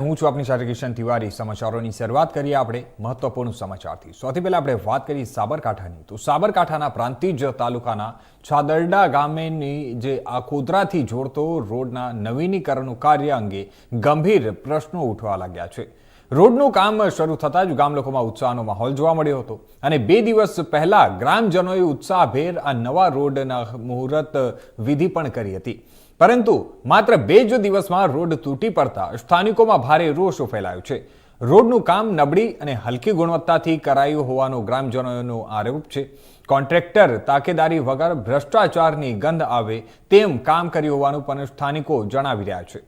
હું છું આપની સાથે કિશન તિવારી। સમાચારોની શરૂઆત કરીએ આપણે મહત્વપૂર્ણ સમાચારથી। સૌથી પહેલા આપણે વાત કરીએ સાબરકાંઠાની। તો સાબરકાંઠાના પ્રાંતિજ તાલુકાના છાદરડા ગામેની જે આખોદરાથી જોડતો રોડના નવીનીકરણનું કાર્ય અંગે ગંભીર પ્રશ્નો ઉઠવા લાગ્યા છે। રોડનું કામ શરૂ થતાં જ ગામ લોકોમાં ઉત્સાહનો માહોલ જોવા મળ્યો હતો અને 2 દિવસ પહેલા ગ્રામજનોએ ઉત્સાહભેર આ નવા રોડના મુહૂર્ત વિધિ પણ કરી હતી। પરંતુ માત્ર 2 દિવસમાં રોડ તૂટી પડતા સ્થાનિકોમાં ભારે રોષ ફેલાયો છે। રોડનું કામ નબળી અને હલકી ગુણવત્તાથી કરાયું હોવાનો ગ્રામજનોનો આરોપ છે। કોન્ટ્રાક્ટર તાકેદારી વગર ભ્રષ્ટાચારની ગંધ આવે તેમ કામ કર્યું હોવાનું પણ સ્થાનિકો જણાવી રહ્યા છે।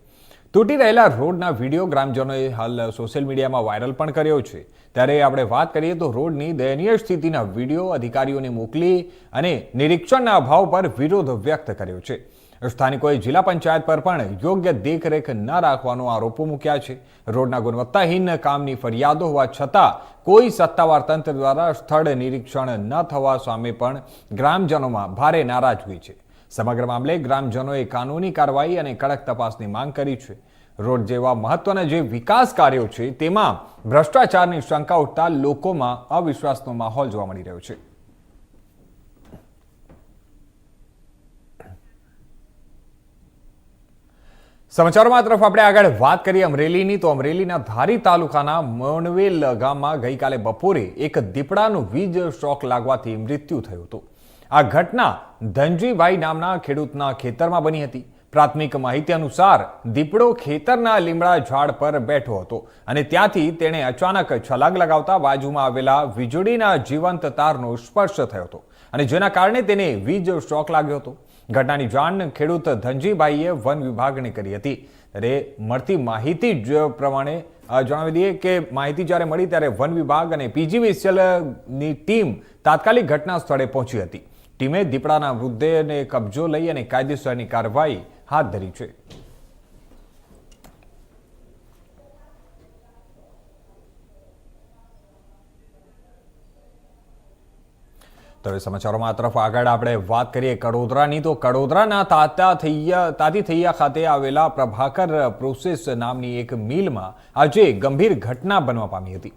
તૂટી રહેલા રોડના વિડીયો ગ્રામજનોએ હાલ સોશિયલ મીડિયામાં વાયરલ પણ કર્યો છે। ત્યારે આપણે વાત કરીએ તો રોડની દયનીય સ્થિતિના વિડીયો અધિકારીઓને મોકલી અને નિરીક્ષણના અભાવ પર વિરોધ વ્યક્ત કર્યો છે। સ્થાનિકોએ જિલ્લા પંચાયત પર પણ યોગ્ય દેખરેખ ન રાખવાનો આરોપો મૂક્યા છે। રોડના ગુણવત્તાહીન કામની ફરિયાદો હોવા છતાં કોઈ સત્તાવાર તંત્ર દ્વારા સ્થળ નિરીક્ષણ ન થવા સામે પણ ગ્રામજનોમાં ભારે નારાજગી છે। સમગ્ર મામલે ગ્રામજનોએ કાનૂની કાર્યવાહી અને કડક તપાસની માંગ કરી છે। રોડ જેવા મહત્વના જે વિકાસ કાર્યો છે તેમાં ભ્રષ્ટાચારની શંકા ઉઠતા લોકોમાં અવિશ્વાસનો માહોલ જોવા મળી રહ્યો છે। સમાચારોમાં તરફ આપણે આગળ વાત કરીએ અમરેલીની। તો અમરેલીના ધારી તાલુકાના મોનવેલ ગામમાં ગઈકાલે બપોરે એક દીપડાનું વીજ શોક લાગવાથી મૃત્યુ થયું હતું। આ ઘટના ધનજીભાઈ નામના ખેડૂતના ખેતરમાં બની હતી। પ્રાથમિક માહિતી અનુસાર દીપડો ખેતરના લીમડા ઝાડ પર બેઠો હતો અને ત્યાંથી તેણે અચાનક છલાંગ લગાવતા બાજુમાં આવેલા વીજળીના જીવંત તારનો સ્પર્શ થયો હતો અને જેના કારણે તેને વીજ શોક લાગ્યો હતો। ઘટનાની જાણ ખેડૂત ધનજીભાઈએ વન વિભાગને કરી હતી। ત્યારે મળતી માહિતી પ્રમાણે જણાવી દઈએ કે માહિતી જ્યારે મળી ત્યારે વન વિભાગ અને પીજીવીસીએલની ટીમ તાત્કાલિક ઘટના સ્થળે પહોંચી હતી। ટીમે દીપડાના મૃતદેહને કબજો લઈ અને કાયદેસરની કાર્યવાહી હાથ ધરી છે। તો હવે સમાચારોમાં તરફ આગળ આપણે વાત કરીએ કડોદરાની। તો કડોદરાના તાતીથૈયા ખાતે આવેલા પ્રભાકર પ્રોસેસ નામની એક મિલમાં આજે ગંભીર ઘટના બનવા પામી હતી।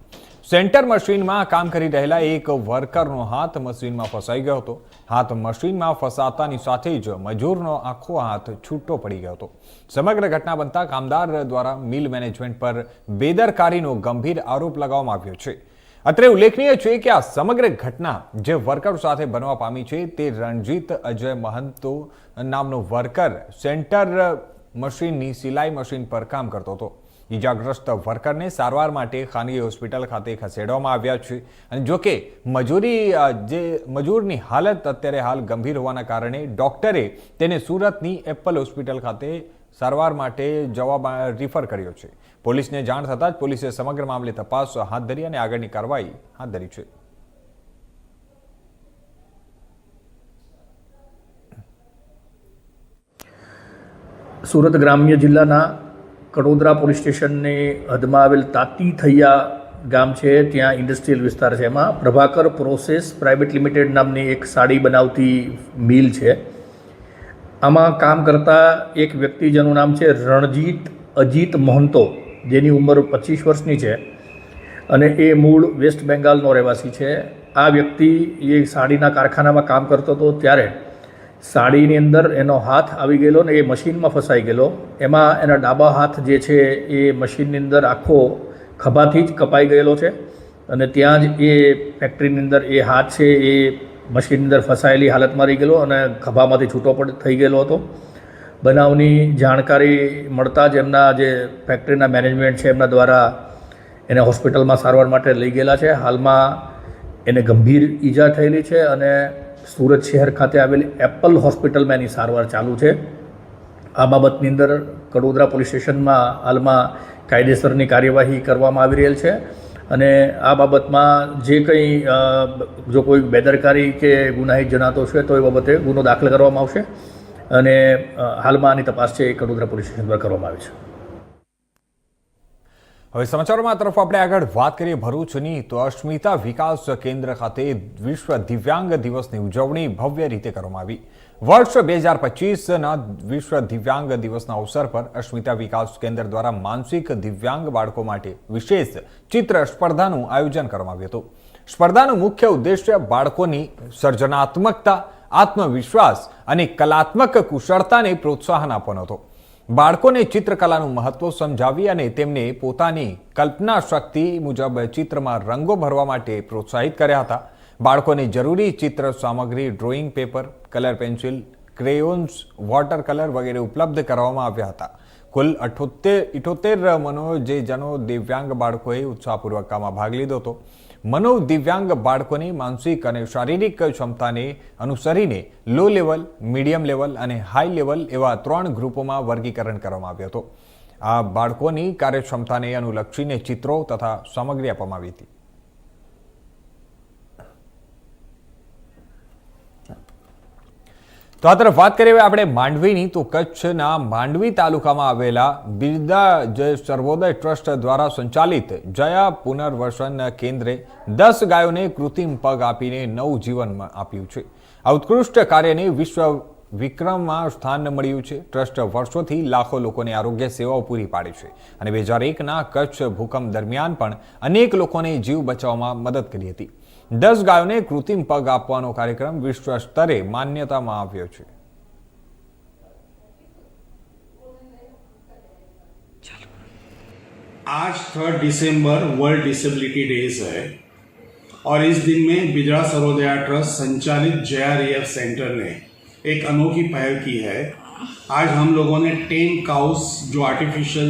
સેન્ટર મશીનમાં કામ કરી રહેલા એક વર્કરનો હાથ મશીનમાં ફસાઈ ગયો હતો। હાથ મશીનમાં ફસાતાની સાથે જ મજૂરનો આખો હાથ છૂટો પડી ગયો હતો। સમગ્ર ઘટના બનતા કામદાર દ્વારા મિલ મેનેજમેન્ટ પર બેદરકારીનો ગંભીર આરોપ લગાવવામાં આવ્યો છે। અત્રે ઉલ્લેખનીય છે કે આ સમગ્ર ઘટના જે વર્કર સાથે બનવા પામી છે તે રણજીત અજય મહંતો નામનો વર્કર સેન્ટર મશીનની સિલાઈ મશીન પર કામ કરતો હતો। ઈજાગ્રસ્ત વર્કરને સારવાર માટે ખાનગી હોસ્પિટલ ખાતે ખસેડવામાં આવ્યા છે અને જોકે મજૂરની હાલત અત્યારે હાલ ગંભીર હોવાના કારણે ડોક્ટરે તેને સુરતની એપલ હોસ્પિટલ ખાતે સારવાર માટે રિફર કર્યો છે। પોલીસને જાણ થતાં જ પોલીસે સમગ્ર મામલે તપાસ હાથ ધરી અને આગળની કાર્યવાહી હાથ ધરી છે। સુરત ગ્રામ્ય જિલ્લાના કડોદરા પોલીસ સ્ટેશનની હદમાં આવેલ તાતીથૈયા ગામ છે, ત્યાં ઇન્ડસ્ટ્રીયલ વિસ્તાર છે। એમાં પ્રભાકર પ્રોસેસ પ્રાઇવેટ લિમિટેડ નામની એક સાડી બનાવતી મિલ છે। આમાં કામ કરતા એક વ્યક્તિ જેનું નામ છે રણજીત અજીત મહંતો, જેની ઉંમર 25 વર્ષની છે અને એ મૂળ વેસ્ટ બેંગાલનો રહેવાસી છે। આ વ્યક્તિ એ સાડીના કારખાનામાં કામ કરતો હતો ત્યારે સાડીની અંદર એનો હાથ આવી ગયેલો ને એ મશીનમાં ફસાઈ ગયેલો। એમાં એના ડાબા હાથ જે છે એ મશીનની અંદર આખો ખભાથી જ કપાઈ ગયેલો છે અને ત્યાં જ એ ફેક્ટરીની અંદર એ હાથ છે એ મશીનની અંદર ફસાયેલી હાલતમાં રહી ગયેલો અને ખભામાંથી છૂટો થઈ ગયેલો હતો। બનાવની જાણકારી મળતા જ એમના જે ફેક્ટરીના મેનેજમેન્ટ છે એમના દ્વારા એને હોસ્પિટલમાં સારવાર માટે લઈ ગયેલા છે। હાલમાં એને ગંભીર ઈજા થયેલી છે અને સુરત શહેર ખાતે આવેલી એપલ હોસ્પિટલમાં એની સારવાર ચાલુ છે। આ બાબતની અંદર કડોદરા પોલીસ સ્ટેશનમાં હાલમાં કાયદેસરની કાર્યવાહી કરવામાં આવી રહેલ છે અને આ બાબતમાં જે કંઈ જો કોઈ બેદરકારી કે ગુનાહિત જણાતો છે તો એ બાબતે ગુનો દાખલ કરવામાં આવશે અને હાલમાં આની તપાસ છે એ કડોદરા પોલીસ સ્ટેશન પર કરવામાં આવી છે। હવે સમાચારોમાં તરફ આપણે આગળ વાત કરીએ ભરૂચની, તો અસ્મિતા વિકાસ કેન્દ્ર ખાતે વિશ્વ દિવ્યાંગ દિવસની ઉજવણી ભવ્ય રીતે કરવામાં આવી. વર્ષ 2025ના વિશ્વ દિવ્યાંગ દિવસના અવસર પર અસ્મિતા વિકાસ કેન્દ્ર દ્વારા માનસિક દિવ્યાંગ બાળકો માટે વિશેષ ચિત્ર સ્પર્ધાનું આયોજન કરવામાં આવ્યું હતું. સ્પર્ધાનો મુખ્ય ઉદ્દેશ્ય બાળકોની સર્જનાત્મકતા, આત્મવિશ્વાસ અને કલાત્મક કુશળતાને પ્રોત્સાહન આપવાનો હતો. બાળકોને ચિત્રકલાનું મહત્વ સમજાવી અને તેમને પોતાની કલ્પના શક્તિ મુજબ ચિત્રમાં રંગો ભરવા માટે પ્રોત્સાહિત કર્યા હતા. બાળકોને જરૂરી ચિત્ર સામગ્રી, drawing paper, colour pencil, crayons, water colour વગેરે ઉપલબ્ધ કરાવવામાં આવ્યા હતા. કુલ 78 મનોજનો દિવ્યાંગ બાળકોએ ઉત્સાહપૂર્વક આમાં ભાગ લીધો હતો. મનોદિવ્યાંગ બાળકોની માનસિક અને શારીરિક ક્ષમતાને અનુસરીને લો લેવલ, મીડિયમ લેવલ અને હાઈ લેવલ એવા 3 ગ્રુપોમાં વર્ગીકરણ કરવામાં આવ્યું હતું. આ બાળકોની કાર્યક્ષમતાને અનુલક્ષીને ચિત્રો તથા સામગ્રી આપવામાં આવી હતી. તો આ તરફ વાત કરીએ આપણે માંડવીની, તો કચ્છના માંડવી તાલુકામાં આવેલા બિરદા જય સર્વોદય ટ્રસ્ટ દ્વારા સંચાલિત જયા પુનર્વસન કેન્દ્રે 10 ગાયોને કૃત્રિમ પગ આપીને નવું જીવન આપ્યું છે. આ ઉત્કૃષ્ટ કાર્યને વિશ્વ વિક્રમમાં સ્થાન મળ્યું છે. ટ્રસ્ટ વર્ષોથી લાખો લોકોને આરોગ્ય સેવાઓ પૂરી પાડે છે અને 2001ના કચ્છ ભૂકંપ દરમિયાન પણ અનેક લોકોને જીવ બચાવવામાં મદદ કરી હતી. 10 ગાયોને કૃત્રિમ પગ આપવાનો કાર્યક્રમ વિશ્વ સ્તરે માન્યતામાં આવ્યો છે. आज 3 दिसंबर वर्ल्ड डिसेबिलिटी डेज है और इस दिन में बिजड़ा सर्वोदया ट्रस्ट संचालित जया रिएफ सेंटर ने एक अनोखी पहल की है. आज हम लोगों ने 10 काउस जो आर्टिफिशियल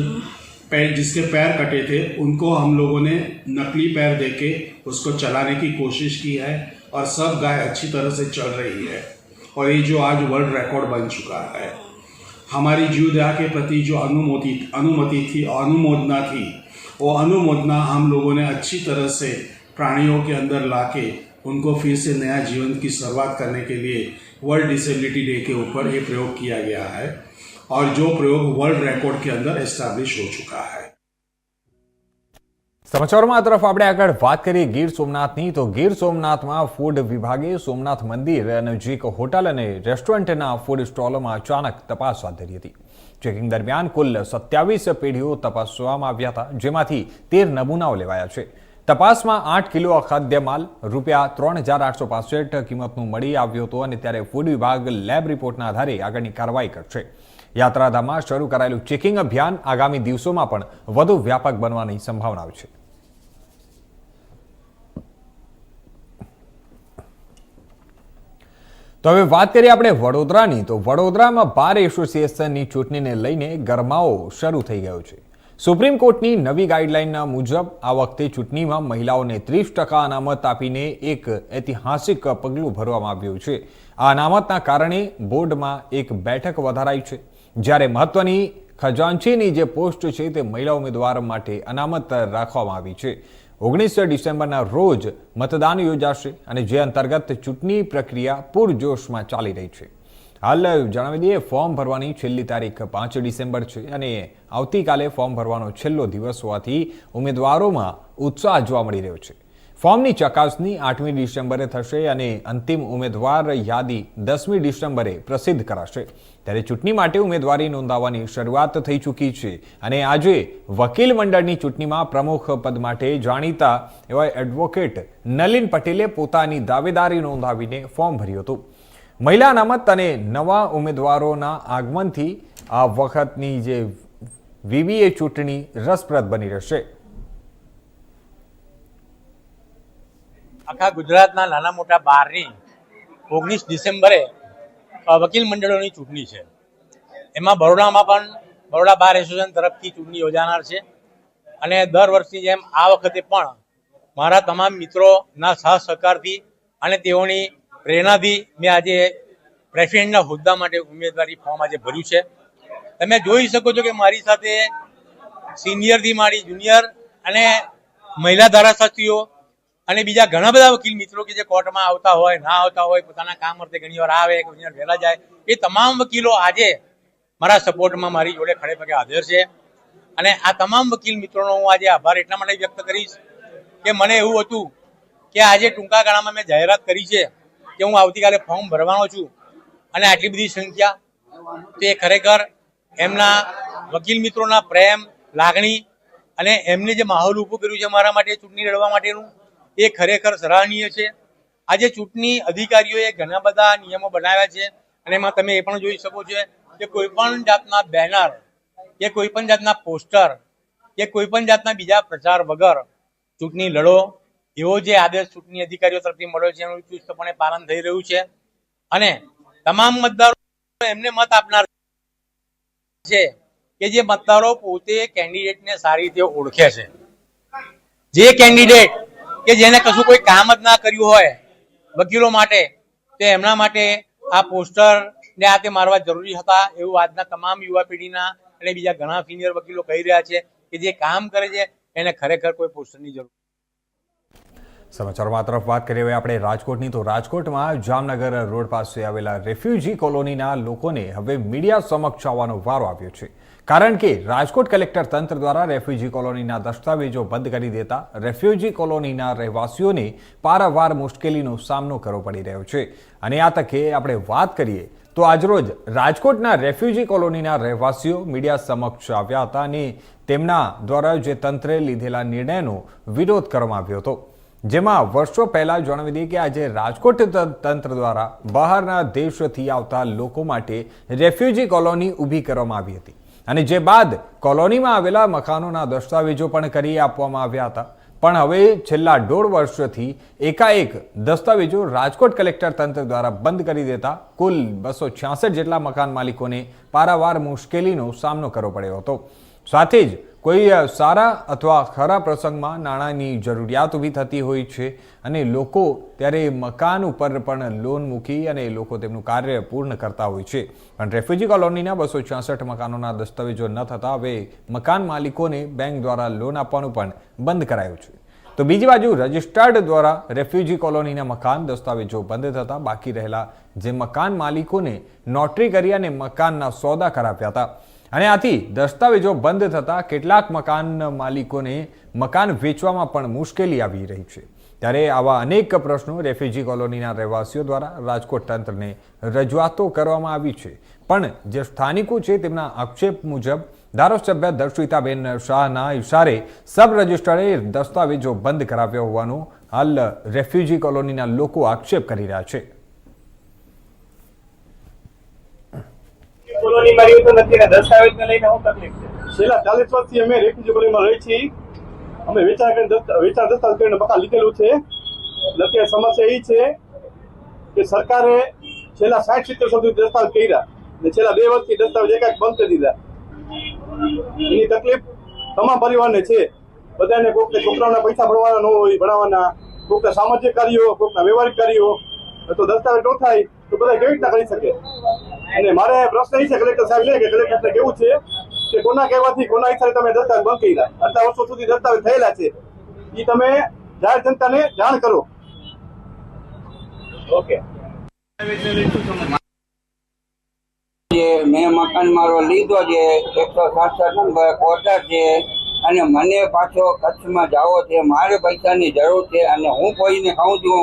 पैर जिसके पैर कटे थे उनको हम लोगों ने नकली पैर देके उसको चलाने की कोशिश की है और सब गाय अच्छी तरह से चल रही है और ये जो आज वर्ल्ड रिकॉर्ड बन चुका है. हमारी जीवदया के प्रति जो अनुमति थी और अनुमोदना थी, वो अनुमोदना हम लोगों ने अच्छी तरह से प्राणियों के अंदर लाके उनको फिर से नया जीवन की शुरुआत करने के लिए वर्ल्ड डिसेबिलिटी डे के ऊपर ये प्रयोग किया गया है और जो प्रयोग वर्ल्ड रिकॉर्ड के अंदर एस्टैब्लिश हो चुका है. સમાચારોમાં આ તરફ આપણે આગળ વાત કરીએ ગીર સોમનાથની, તો ગીર સોમનાથમાં ફૂડ વિભાગે સોમનાથ મંદિર નજીક હોટલ અને રેસ્ટોરન્ટના ફૂડ સ્ટોલોમાં અચાનક તપાસ હાથ ધરી હતી. ચેકિંગ દરમિયાન કુલ 27 પેઢીઓ તપાસવામાં આવ્યા હતા, જેમાંથી 13 નમૂનાઓ લેવાયા છે. તપાસમાં 8 કિલો અખાદ્ય માલ ₹3,865 કિંમતનું મળી આવ્યો હતો અને ત્યારે ફૂડ વિભાગ લેબ રિપોર્ટના આધારે આગળની કાર્યવાહી કરશે. યાત્રાધામમાં શરૂ કરાયેલું ચેકિંગ અભિયાન આગામી દિવસોમાં પણ વધુ વ્યાપક બનવાની સંભાવના છે. તો હવે વાત કરીએ આપણે વડોદરાની, તો વડોદરામાં બાર એસોસિએશનની ચૂંટણીને લઈને ગરમાવો શરૂ થઈ ગયો છે. સુપ્રીમ કોર્ટની નવી ગાઈડલાઈનના મુજબ આ વખતે ચૂંટણીમાં મહિલાઓને 30% અનામત આપીને એક ઐતિહાસિક પગલું ભરવામાં આવ્યું છે. આ અનામતના કારણે બોર્ડમાં એક બેઠક વધારાઈ છે, જ્યારે મહત્વની ખજાનચીની જે પોસ્ટ છે તે મહિલા ઉમેદવાર માટે અનામત રાખવામાં આવી છે. 19 ડિસેમ્બરના રોજ મતદાન યોજાશે અને જે અંતર્ગત ચૂંટણી પ્રક્રિયા પૂરજોશમાં ચાલી રહી છે. હાલ જણાવી દઈએ, ફોર્મ ભરવાની છેલ્લી તારીખ 5 ડિસેમ્બર છે અને આવતીકાલે ફોર્મ ભરવાનો છેલ્લો દિવસ હોવાથી ઉમેદવારોમાં ઉત્સાહ જોવા મળી રહ્યો છે. ફોર્મની ચકાસણી 8મી ડિસેમ્બરે થશે અને અંતિમ ઉમેદવાર યાદી 10મી ડિસેમ્બરે પ્રસિદ્ધ કરાશે. ત્યારે ચૂંટણી માટે ઉમેદવારી નોંધાવવાની શરૂઆત થઈ ચૂકી છે અને આજે વકીલ મંડળની ચૂંટણીમાં પ્રમુખ પદ માટે જાણીતા એવા એડવોકેટ નલિન પટેલે પોતાની દાવેદારી નોંધાવીને ફોર્મ ભર્યું હતું. મહિલા અનામત અને નવા ઉમેદવારોના આગમનથી આ વખતની જે વીવીએ ચૂંટણી રસપ્રદ બની રહેશે. આખા ગુજરાતના નાના મોટા બારની 19 ડિસેમ્બરે વકીલ મંડળોની ચૂંટણી છે. એમાં બરોડામાં પણ બરોડા બાર એસોસિએશન તરફથી ચૂંટણી યોજાનાર છે અને દર વર્ષની જેમ આ વખતે પણ મારા તમામ મિત્રોના સાથ સહકારથી અને તેઓની પ્રેરણાથી મેં આજે પ્રેસિડેન્ટના હોદ્દા માટે ઉમેદવારી ફોર્મ આજે ભર્યું છે. તમે જોઈ શકો છો કે મારી સાથે સિનિયરથી માંડી જુનિયર અને મહિલા ધારાશાસ્ત્રીઓ અને બીજા ઘણા બધા વકીલ મિત્રો કે જે કોર્ટમાં આવતા હોય, ના આવતા હોય, પોતાના કામ અર્થે ઘણીવાર આવે, ઘણીવાર વહેલા જાય, એ તમામ વકીલો આજે મારા સપોર્ટમાં મારી જોડે ખડે પગે હાજર છે. અને આ તમામ વકીલ મિત્રોનો હું આજે આભાર એટલા માટે વ્યક્ત કરીશ કે મને એવું હતું કે આજે ટૂંકા ગાળામાં મેં જાહેરાત કરી છે કે હું આવતીકાલે ફોર્મ ભરવાનો છું અને આટલી બધી સંખ્યા, તે ખરેખર એમના વકીલ મિત્રોના પ્રેમ, લાગણી અને એમને જે માહોલ ઊભું કર્યું છે મારા માટે ચૂંટણી લડવા માટેનું, એ ખરેખર સરાહનીય છે. આજે ચૂંટણી અધિકારીઓએ ઘણા બધા નિયમો બનાવ્યા છે અને એમાં તમે એ પણ જોઈ શકો છો કે કોઈ પણ જાતના બેનર કે કોઈ પણ જાતના પોસ્ટર કે કોઈ પણ જાતના બીજા પ્રચાર વગર ચૂંટણી લડો એવો જે આદેશ ચૂંટણી અધિકારીઓ તરફથી મળ્યો છે એનું ચુસ્તપણે પાલન થઈ રહ્યું છે. અને તમામ મતદારો એમને મત આપનાર છે કે જે મતદારો પોતે કેન્ડિડેટને સારી રીતે ઓળખે છે. જે કેન્ડિડેટ કે જેને કશું કોઈ કામ જ ના કર્યું હોય વકીલો માટે, તો એમના માટે આ પોસ્ટર ને આ તે મારવા જરૂરી હતા એવું આજના તમામ યુવા પેઢીના અને બીજા ઘણા સિનિયર વકીલો કહી રહ્યા છે કે જે કામ કરે છે એને ખરેખર કોઈ પોસ્ટરની જરૂર. સમાચારમાં તરફ વાત કરીએ હવે આપણે રાજકોટની. તો રાજકોટમાં જામનગર રોડ પાસે આવેલા રેફ્યુજી કોલોનીના લોકોને હવે મીડિયા સમક્ષ આવવાનો વારો આવ્યો છે. કારણ કે રાજકોટ કલેક્ટર તંત્ર દ્વારા રેફ્યુજી કોલોનીના દસ્તાવેજો બંધ કરી દેતા રેફ્યુજી કોલોનીના રહેવાસીઓને પારાવાર મુશ્કેલીનો સામનો કરવો પડી રહ્યો છે. અને આ તકે આપણે વાત કરીએ તો આજરોજ રાજકોટના રેફ્યુજી કોલોનીના રહેવાસીઓ મીડિયા સમક્ષ આવ્યા હતા અને તેમના દ્વારા જે તંત્રે લીધેલા નિર્ણયનો વિરોધ કરવામાં આવ્યો હતો. જેમાં વર્ષો પહેલા જણાવી દઈએ કે આજે રાજકોટ તંત્ર દ્વારા બહારના દેશથી આવતા લોકો માટે રેફ્યુજી કોલોની ઊભી કરવામાં આવી હતી અને જે બાદ કોલોનીમાં આવેલા મકાનોના દસ્તાવેજો પણ કરી આપવામાં આવ્યા હતા. પણ હવે છેલ્લા 1.5 વર્ષથી એકાએક દસ્તાવેજો રાજકોટ કલેક્ટર તંત્ર દ્વારા બંધ કરી દેતા કુલ 266 જેટલા મકાન માલિકોને પારાવાર મુશ્કેલીનો સામનો કરવો પડ્યો હતો. સાથે જ કોઈ સારા અથવા ખરા પ્રસંગમાં નાણાંની જરૂરિયાત ઊભી થતી હોય છે અને લોકો ત્યારે મકાન ઉપર પણ લોન મૂકી અને લોકો તેમનું કાર્ય પૂર્ણ કરતા હોય છે. પણ રેફ્યુજી કોલોનીના 266 મકાનોના દસ્તાવેજો ન થતા હવે મકાન માલિકોને બેંક દ્વારા લોન આપવાનું પણ બંધ કરાયું છે. તો બીજી બાજુ રજિસ્ટર્ડ દ્વારા રેફ્યુજી કોલોનીના મકાન દસ્તાવેજો બંધ થતા બાકી રહેલા જે મકાન માલિકોને નોટરી કરી અને મકાનના સોદા કરાવ્યા હતા અને આથી દસ્તાવેજો બંધ થતા કેટલાક મકાન માલિકોને મકાન વેચવામાં પણ મુશ્કેલી આવી રહી છે. ત્યારે આવા અનેક પ્રશ્નો રેફ્યુજી કોલોનીના રહેવાસીઓ દ્વારા રાજકોટ તંત્રને રજૂઆતો કરવામાં આવી છે. પણ જે સ્થાનિકો છે તેમના આક્ષેપ મુજબ ધારાસભ્ય દર્શિતાબેન શાહના ઇશારે સબ રજિસ્ટ્રારે દસ્તાવેજો બંધ કરાવ્યા હોવાનો હાલ રેફ્યુજી કોલોનીના લોકો આક્ષેપ કરી રહ્યા છે. કોલોનીમાં રહ્યું તો નથી ને દસ્તાવેજને લઈને શું તકલીફ છે? છેલ્લા 40 વર્ષથી અમે રેફ્યુજી કોલોનીમાં રહી છીએ. અમે વેચાણ દસ્તાવેજ કરીને મકાન લીધેલું છે. અત્યારે સમસ્યા એ છે કે સરકારે છેલ્લા 60-70 સુધી દસ્તાવેજ કર્યા અને છેલ્લા 2 વર્ષથી દસ્તાવેજ એકાએક બંધ કરી દીધા. એની તકલીફ તમામ પરિવારને છે. બધાને કોઈકને છોકરાઓના પૈસા ભરવાના ન હોય, ભણાવવાના, કોઈકના સામાજિક કાર્યો, કોઈકના વ્યવહારિક કાર્યો, તો દસ્તાવેજ ન થાય તો બધા કેવી રીતના કરી શકે? અને મારે પ્રશ્ન એ છે કલેક્ટર સાહેબ કે કલેક્ટર કેવું છે કે કોના કહેવાથી કોના હિસાબે તમે દસ્તાવેજ બંધ કર્યા? આટલા વર્ષો સુધી દસ્તાવેજ થયેલા છે એ તમે જાહેર જનતાને જાણ કરો. ઓકે. મેં મકાન મારો લીધો છે 167 નંબર કોટર છે અને મને પાછો કચ્છમાં જાવો છે. મારે પૈસાની જરૂર છે અને હું કોઈને કહું છું,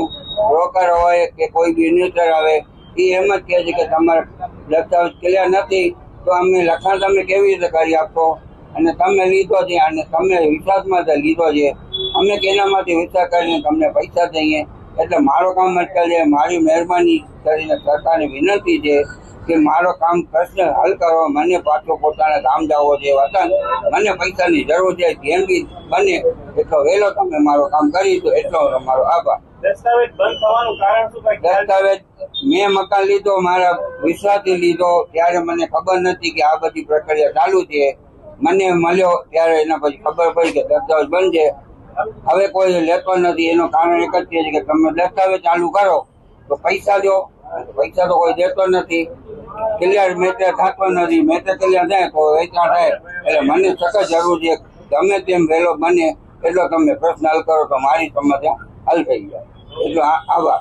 બ્રોકર હોય કે કોઈ બિઝનેસર આવે, એ એમ જ કહે છે કે તમારા દસ્તાવેજ ક્લિયર નથી તો અમને લખાણ તમે કેવી રીતે કરી આપશો? અને તમે લીધો છે અને તમે વિશ્વાસમાં લીધો છે, અમે કેનામાંથી વિશ્વાસ કરીને તમને પૈસા દઈએ? એટલે મારો કામ અટકાવી દે. મારી મહેરબાની કરીને સરકારને વિનંતી છે કે મારો કામ પ્રશ્ન હલ કરો. મને પાછો પોતાના ગામ જવો છે, વતન. મને પૈસાની જરૂર છે. જેમ બી બને એટલો વહેલો તમે મારો કામ કરી દો એટલો મારો આભાર. દસ્તાવેજ બંધ થવાનું કારણ શું? દસ્તાવેજ મેં મકાન લીધો, મારા વિશ્વાસથી લીધો, ત્યારે મને ખબર નથી કે આ બધી પ્રક્રિયા ચાલુ છે. મને મળ્યો ત્યારે એના પછી ખબર પડી કે દસ્તાવેજ બંધ છે. હવે કોઈ લેતો નથી. એનું કારણ એક જ છે કે તમે દસ્તાવેજ ચાલુ કરો તો પૈસા દો. પૈસા તો કોઈ દેતો નથી. ક્લિયર મેટર થતો નથી. મેટર ક્લિયર થાય તો વેચાણ થાય. એટલે મને સખત જરૂર છે ગમે તેમ વહેલો બને એટલો તમે પ્રશ્ન હલ કરો તો મારી સમસ્યા હલ થઈ જાય. એટલો આભાર.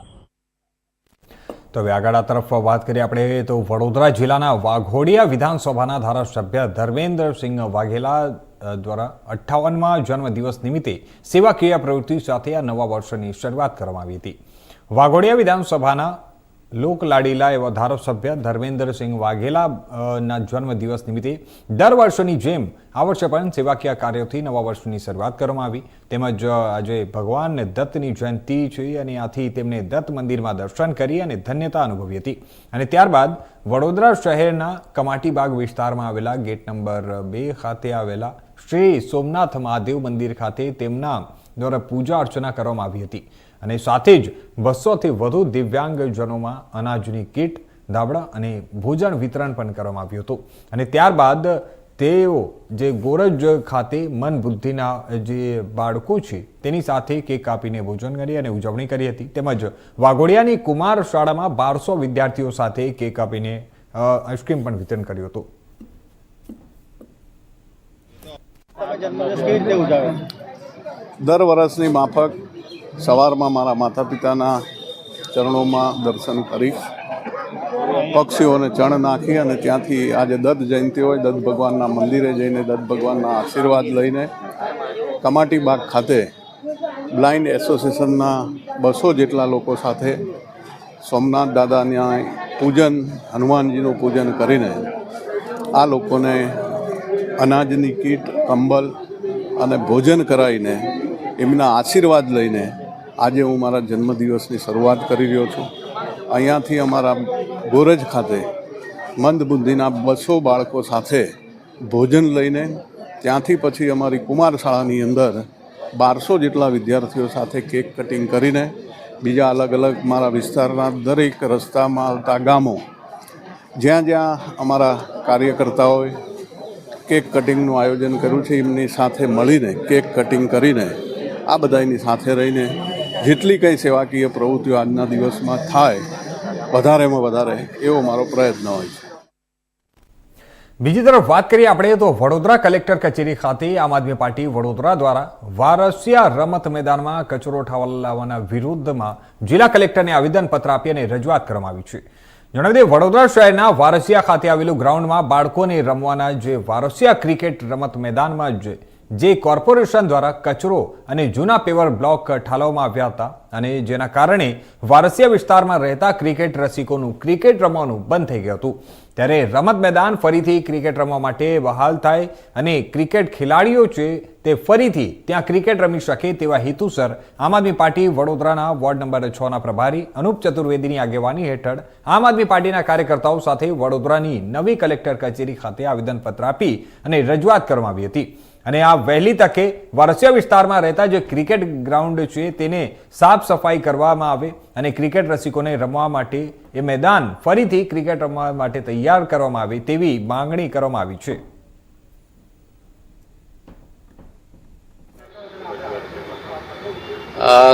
તો હવે આગળ તરફ વાત કરીએ આપણે તો વડોદરા જિલ્લાના વાઘોડિયા વિધાનસભાના ધારાસભ્ય ધર્મેન્દ્રસિંહ વાઘેલા દ્વારા 58મા જન્મદિવસ નિમિત્તે સેવાકીય પ્રવૃત્તિ સાથે આ નવા વર્ષની શરૂઆત કરવામાં આવી હતી. વાઘોડિયા વિધાનસભાના લોકલાડીલા એવા ધારાસભ્ય ધર્મેન્દ્રસિંહ વાઘેલાના જન્મદિવસ નિમિત્તે દર વર્ષની જેમ આ વર્ષે પણ સેવાકીય કાર્યોથી નવા વર્ષની શરૂઆત કરવામાં આવી. તેમજ આજે ભગવાન દત્તની જયંતિ છે અને આથી તેમને દત્ત મંદિરમાં દર્શન કરી અને ધન્યતા અનુભવી હતી. અને ત્યારબાદ વડોદરા શહેરના કમાટીબાગ વિસ્તારમાં આવેલા ગેટ નંબર 2 ખાતે આવેલા શ્રી સોમનાથ મહાદેવ મંદિર ખાતે તેમના દ્વારા પૂજા અર્ચના કરવામાં આવી હતી. અને સાથે જ 200થી વધુ દિવ્યાંગજનોમાં અનાજની કીટ, ધાબળા અને ભોજન વિતરણ પણ કરવામાં આવ્યું હતું. અને ત્યારબાદ તેઓ જે ગોરજ ખાતે મન બુદ્ધિના જે બાળકો છે તેની સાથે કેક કાપીને ભોજન કરી અને ઉજવણી કરી હતી. તેમજ વાઘોડિયાની કુમાર શાળામાં 1200 વિદ્યાર્થીઓ સાથે કેક કાપીને આઈસ્ક્રીમ પણ વિતરણ કર્યું હતું. દર વર્ષની માફક સવારમાં મારા માતા પિતાના ચરણોમાં દર્શન કરીશ. પક્ષીઓને ચણ નાખી અને ત્યાંથી આજે દત્ત જયંતિ હોય, દત્ત ભગવાનના મંદિરે જઈને દત્ત ભગવાનના આશીર્વાદ લઈને કમાટીબાગ ખાતે બ્લાઇન્ડ એસોસિએશનના 200 જેટલા લોકો સાથે સોમનાથ દાદાના પૂજન, હનુમાનજીનું પૂજન કરીને આ લોકોને અનાજની કીટ, કંબલ અને ભોજન કરાવીને એમના આશીર્વાદ લઈને આજે હું મારા જન્મદિવસની શરૂઆત કરી રહ્યો છું. અહીંયાથી અમારા ગોરજ ખાતે મંદબુદ્ધિના 200 બાળકો સાથે ભોજન લઈને ત્યાંથી પછી અમારી કુમાર શાળાની અંદર 1200 જેટલા વિદ્યાર્થીઓ સાથે કેક કટિંગ કરીને બીજા અલગ અલગ મારા વિસ્તારના દરેક રસ્તામાં આવતા ગામો જ્યાં જ્યાં અમારા કાર્યકર્તાઓએ કેક કટિંગનું આયોજન કર્યું છે એમની સાથે મળીને કેક કટિંગ કરીને આ બધાની સાથે રહીને જેટલી કંઈ સેવાકીય પ્રવૃત્તિઓ આજના દિવસમાં થાય વધારેમાં વધારે એવો મારો પ્રયત્ન હોય છે. બીજી તરફ વાત કરીએ આપણે તો વડોદરા કલેક્ટર કચેરી ખાતે આમ આદમી પાર્ટી વડોદરા દ્વારા વારસિયા રમત મેદાનમાં કચરો ઠાલવવાના વિરુદ્ધમાં જિલ્લા કલેક્ટરને આવેદનપત્ર આપી અને રજૂઆત કરવામાં આવી છે. જણાવી દઈએ, વડોદરા શહેરના વારસિયા ખાતે આવેલું ગ્રાઉન્ડમાં બાળકોને રમવાના જે વારસિયા ક્રિકેટ રમત મેદાનમાં જે કોર્પોરેશન દ્વારા કચરો અને જૂના પેવર બ્લોક ઠાલવવામાં આવ્યા હતા અને જેના કારણે વારસિયા વિસ્તારમાં રહેતા ક્રિકેટ રસિકોનું ક્રિકેટ રમવાનું બંધ થઈ ગયું હતું. ત્યારે રમત મેદાન ફરીથી ક્રિકેટ રમવા માટે બહાલ થાય અને ક્રિકેટ ખેલાડીઓ છે તે ફરીથી ત્યાં ક્રિકેટ રમી શકે તેવા હેતુસર આમ આદમી પાર્ટી વડોદરાના વોર્ડ નંબર 6ના પ્રભારી અનુપ ચતુર્વેદીની આગેવાની હેઠળ આમ આદમી પાર્ટીના કાર્યકર્તાઓ સાથે વડોદરાની નવી કલેક્ટર કચેરી ખાતે આવેદનપત્ર આપી અને રજૂઆત કરવામાં આવી હતી. અને આ વહેલી તકે વારસિયા વિસ્તારમાં રહેતા જે ક્રિકેટ ગ્રાઉન્ડ છે તેને સાફ સફાઈ કરવામાં આવે અને ક્રિકેટ રસિકોને રમવા માટે એ મેદાન ફરીથી ક્રિકેટ રમવા માટે તૈયાર કરવામાં આવે તેવી માંગણી કરવામાં આવી છે.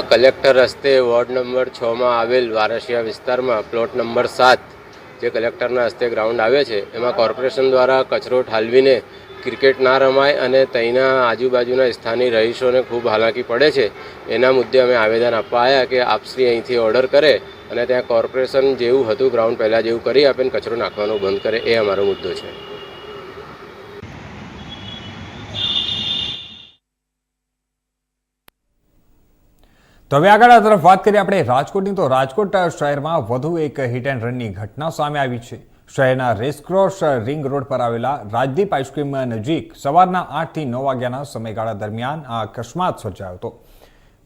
કલેક્ટર હસ્તે વોર્ડ નંબર 6માં આવેલ વારસિયા વિસ્તારમાં પ્લોટ નંબર 7 જે કલેક્ટરના હસ્તે ગ્રાઉન્ડ આવે છે એમાં કોર્પોરેશન દ્વારા કચરો ઠાલવીને ક્રિકેટ ના રમાય અને ત્યાંના આજુબાજુના સ્થાનિક રહીશોને ખૂબ હાલાકી પડે છે. એના મુદ્દે અમે આવેદન આપવા આવ્યા કે આપશ્રી અહીંથી ઓર્ડર કરે અને ત્યાં કોર્પોરેશન જેવું હતું ગ્રાઉન્ડ પહેલાં જેવું કરી આપે ને કચરો નાખવાનો બંધ કરે, એ અમારો મુદ્દો છે. તો હવે આગળ આ તરફ વાત કરીએ આપણે રાજકોટની. તો રાજકોટ શહેરમાં વધુ એક હિટ એન્ડ રનની ઘટના સામે આવી છે. શહેરના રેસક્રોસ રિંગ રોડ પર આવેલા રાજદીપ આઈસ્ક્રીમ નજીક સવારના 8 થી 9 વાગ્યાના સમયગાળા દરમિયાન આ અકસ્માત સર્જાયો હતો.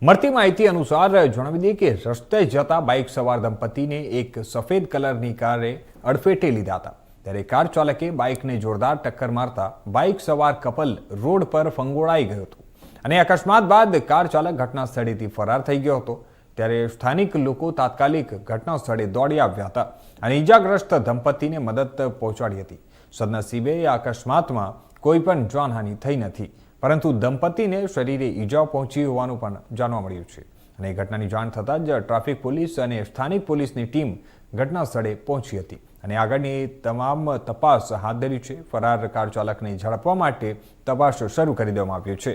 મળતી માહિતી અનુસાર જણાવી દઈએ કે રસ્તે જતા બાઇક સવાર દંપતીને એક સફેદ કલરની કારે અડફેટે લીધા હતા. ત્યારે કાર ચાલકે બાઇકને જોરદાર ટક્કર મારતા બાઇક સવાર કપલ રોડ પર ફંગોળાઈ ગયો હતો અને અકસ્માત બાદ કાર ચાલક ઘટના સ્થળેથી ફરાર થઈ ગયો હતો. ત્યારે સ્થાનિક લોકો તાત્કાલિક ઘટના સ્થળે દોડી આવ્યા હતા અને ઈજાગ્રસ્ત દંપતીને મદદ પહોંચાડી હતી. સદનસીબે આ અકસ્માતમાં કોઈ પણ જાનહાનિ થઈ નથી, પરંતુ દંપતીને શરીરે ઈજાઓ પહોંચી હોવાનું પણ જાણવા મળ્યું છે. અને ઘટનાની જાણ થતાં જ ટ્રાફિક પોલીસ અને સ્થાનિક પોલીસની ટીમ ઘટના સ્થળે પહોંચી હતી અને આગળની તમામ તપાસ હાથ ધરી છે. ફરાર કાર ચાલકને ઝડપવા માટે તપાસ શરૂ કરી દેવામાં આવ્યો છે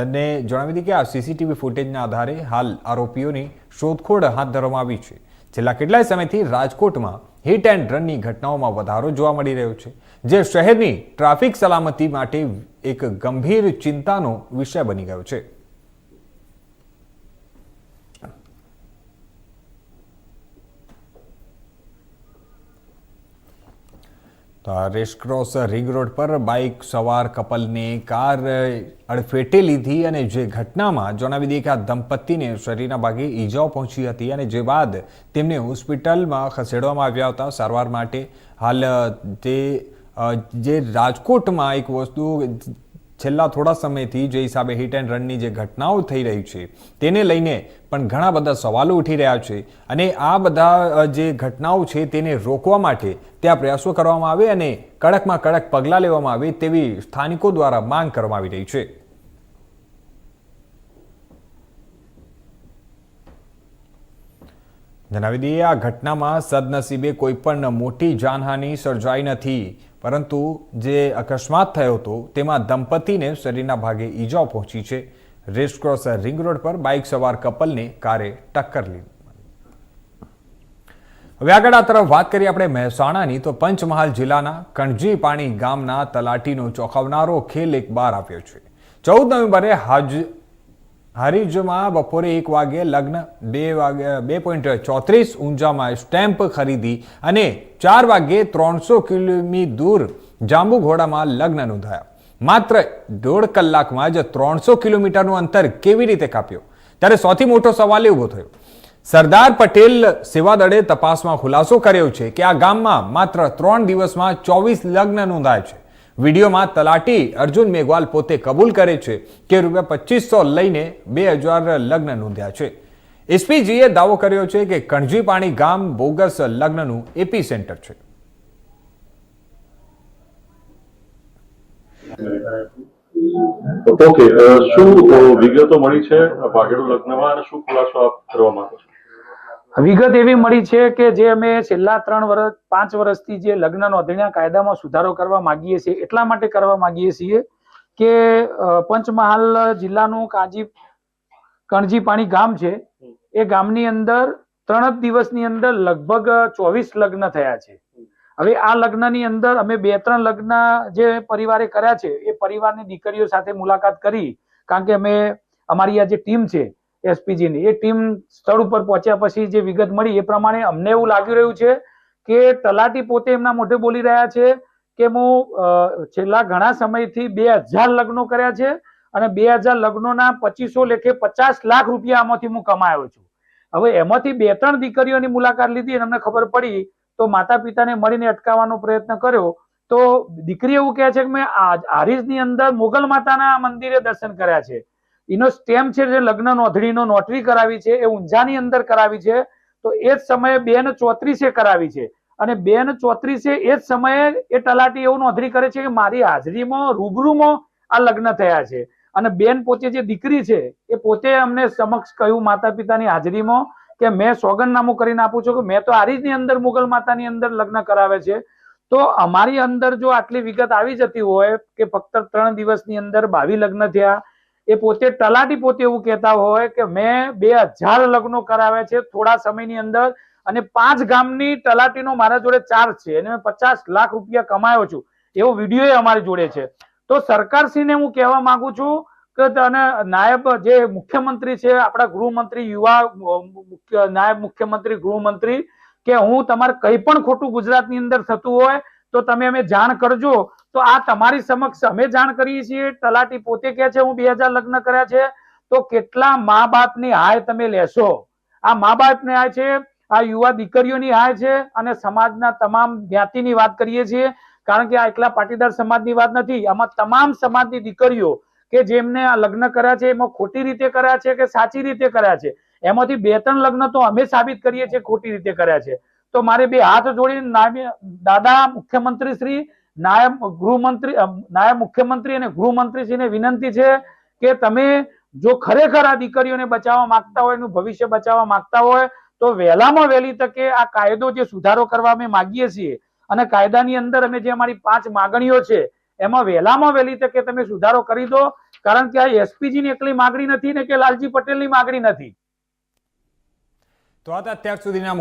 અને જણાવી દઈએ કે આ સીસીટીવી ફૂટેજના આધારે હાલ આરોપીઓની શોધખોળ હાથ ધરવામાં આવી છે. છેલ્લા કેટલાય સમયથી રાજકોટમાં હિટ એન્ડ રનની ઘટનાઓમાં વધારો જોવા મળી રહ્યો છે, જે શહેરની ટ્રાફિક સલામતી માટે એક ગંભીર ચિંતાનો વિષય બની ગયો છે. તો રેસક્રોસ રિંગ રોડ પર બાઇક સવાર કપલને કાર અડફેટે લીધી અને જે ઘટનામાં જણાવી દઈએ કે આ દંપતીને શરીરના ભાગે ઈજાઓ પહોંચી હતી અને જે બાદ તેમને હોસ્પિટલમાં ખસેડવામાં આવ્યા હતા સારવાર માટે. હાલ જે રાજકોટમાં એક વસ્તુ છેલ્લા થોડા સમયથી જે હિસાબે હિટ એન્ડ રનની જે ઘટનાઓ થઈ રહી છે તેને લઈને પણ ઘણા બધા સવાલો ઉઠી રહ્યા છે અને આ બધા જે ઘટનાઓ છે તેને રોકવા માટે ત્યાં પ્રયાસો કરવામાં આવે અને કડકમાં કડક પગલાં લેવામાં આવે તેવી સ્થાનિકો દ્વારા માંગ કરવામાં આવી રહી છે. જણાવી દઈએ આ ઘટનામાં સદનસીબે કોઈ પણ મોટી જાનહાનિ સર્જાઈ નથી, પરંતુ જે અકસ્માત થયો હતો તેમાં દંપતીને શરીરના ભાગે ઈજાઓ પહોંચી છે. રેસક્રોસ રિંગ રોડ પર બાઇક સવાર કપલને કારે ટક્કર લીધી. હવે આગળ આ તરફ વાત કરીએ આપણે મહેસાણાની, તો પંચમહાલ જિલ્લાના કણજી પાણી ગામના તલાટીનો ચોંકાવનારો ખેલ એક બહાર આવ્યો છે. 14 નવેમ્બરે હારીજમાં બપોરે 1 વાગે લગ્ન, 2.34 ઊંઝામાં સ્ટેમ્પ ખરીદી અને 4 વાગે 300 કિમી દૂર જાંબુઘોડામાં લગ્ન નોંધાયા. માત્ર 1.5 કલાકમાં જ 300 કિલોમીટરનું અંતર કેવી રીતે કાપ્યો? ત્યારે સૌથી મોટો સવાલ ઉભો થયો. સરદાર પટેલ સેવાદળે તપાસમાં ખુલાસો કર્યો છે કે આ ગામમાં માત્ર 3 દિવસમાં 24 લગ્ન નોંધાયા છે. વિડીયોમાં તલાટી અર્જુન મેઘવાલ પોતે કબૂલ કરે છે કે ₹2500 લઈને 2000 લગ્ન નોંધ્યા છે. એસપીજીએ દાવો કર્યો છે કે કણજી પાણી ગામ બોગસ લગ્નનું એપી સેન્ટર છે. ઓકે, શું વિગતો મળી છે ભાગેડુ લગ્નમાં અને શું ખુલાસો આપ કરવા માંગો છો? વિગત એવી મળી છે કે જે અમે છેલ્લા 5 વર્ષથી જે લગ્ન નોંધણીના કાયદામાં સુધારો કરવા માંગીએ છીએ, એટલા માટે કરવા માંગીએ છીએ કે પંચમહાલ જિલ્લાનું કણજી પાણી ગામ છે, એ ગામની અંદર 3 જ દિવસની અંદર લગભગ 24 લગ્ન થયા છે. હવે આ લગ્નની અંદર અમે 2-3 લગ્ન જે પરિવારે કર્યા છે એ પરિવારની દીકરીઓ સાથે મુલાકાત કરી, કારણ કે અમારી આ જે ટીમ છે એસપીજીની, એ ટીમ સ્થળ ઉપર પહોંચ્યા પછી જે વિગત મળી એ પ્રમાણે અમને એવું લાગી રહ્યું છે કે તલાટી પોતે એમના મોઢે બોલી રહ્યા છે કે હું છેલ્લા ઘણા સમયથી 2000 લગ્નો કર્યા છે અને 2000 લગ્નોના 2500 લેખે 50 લાખ રૂપિયા આમાંથી હું કમાયો છું. હવે એમાંથી 2-3 દીકરીઓની મુલાકાત લીધી અને અમને ખબર પડી તો માતા પિતાને મળીને અટકાવવાનો પ્રયત્ન કર્યો. તો દીકરી એવું કહે છે કે મેં હારીજની અંદર મોગલ માતાના મંદિરે દર્શન કર્યા છે, એનો સ્ટેમ્પ છે જે લગ્ન નોંધણીનો નોટરી કરાવી છે એ ઊંઝાની અંદર કરાવી છે, તો એ જ સમયે 2.34 કરાવી છે અને 2.34 એ જ સમયે એ તલાટી એવું નોંધણી કરે છે કે મારી હાજરીમાં રૂબરૂમાં આ લગ્ન થયા છે. અને બેન પોતે જે દીકરી છે એ પોતે અમને સમક્ષ કહ્યું માતા પિતાની હાજરીમાં કે મેં સોગંદનામું કરીને આપું છું કે મેં તો હારીજની અંદર મુગલ માતાની અંદર લગ્ન કરાવે છે. તો અમારી અંદર જો આટલી વિગત આવી જતી હોય કે ફક્ત 3 દિવસની અંદર 22 લગ્ન થયા, એ પોતે તલાટી પોતે એવું કહેતા હોય કે મેં 2000 લગ્નો કરાવ્યા છે થોડા સમયની અંદર અને 5 ગામની તલાટીનો મારા જોડે ચાર્જ છે અને મેં 50 લાખ રૂપિયા કમાયો છું, એવો વિડીયો અમારી જોડે છે. તો સરકારશ્રીને હું કહેવા માંગુ છું કે નાયબ જે મુખ્યમંત્રી છે આપણા ગૃહમંત્રી, નાયબ મુખ્યમંત્રી ગૃહમંત્રી, કે હું તમારે કંઈ પણ ખોટું ગુજરાતની અંદર થતું હોય તો તમે અમે જાણ કરજો. તો આ તમારી સમક્ષ અમે જાણ કરીએ છીએ. તલાટી પોતે કહે છે હું 2000 લગ્ન કર્યા છે, તો કેટલા મા બાપની હાય તમે લેશો? આ મા બાપની હાય છે, આ યુવા દીકરીઓની હાય છે અને સમાજના તમામ જ્ઞાતિની વાત કરીએ છીએ, કારણ કે આ એકલા પાટીદાર સમાજની વાત નથી, આમાં તમામ સમાજની દીકરીઓ કે જેમને આ લગ્ન કર્યા છે એમાં ખોટી રીતે કર્યા છે કે સાચી રીતે કર્યા છે, એમાંથી 2-3 લગ્ન તો અમે સાબિત કરીએ છીએ ખોટી રીતે કર્યા છે. તો મારે 2 હાથ જોડીને દાદા મુખ્યમંત્રી શ્રી, નાયબ મુખ્યમંત્રી અને ગૃહમંત્રીશ્રીને વિનંતી છે કે તમે જો ખરેખર આ દીકરીઓને બચાવવા માંગતા હોય, એનું ભવિષ્ય બચાવવા માંગતા હોય તો વહેલામાં વહેલી તકે આ કાયદો જે સુધારો કરવા અમે માગીએ છીએ અને કાયદાની અંદર અમે જે અમારી 5 માગણીઓ છે એમાં વહેલામાં વહેલી તકે તમે સુધારો કરી દો, કારણ કે આ એસપીજી ની એકલી માગણી નથી ને કે લાલજી પટેલની માગણી નથી. તો અત્યાર સુધીના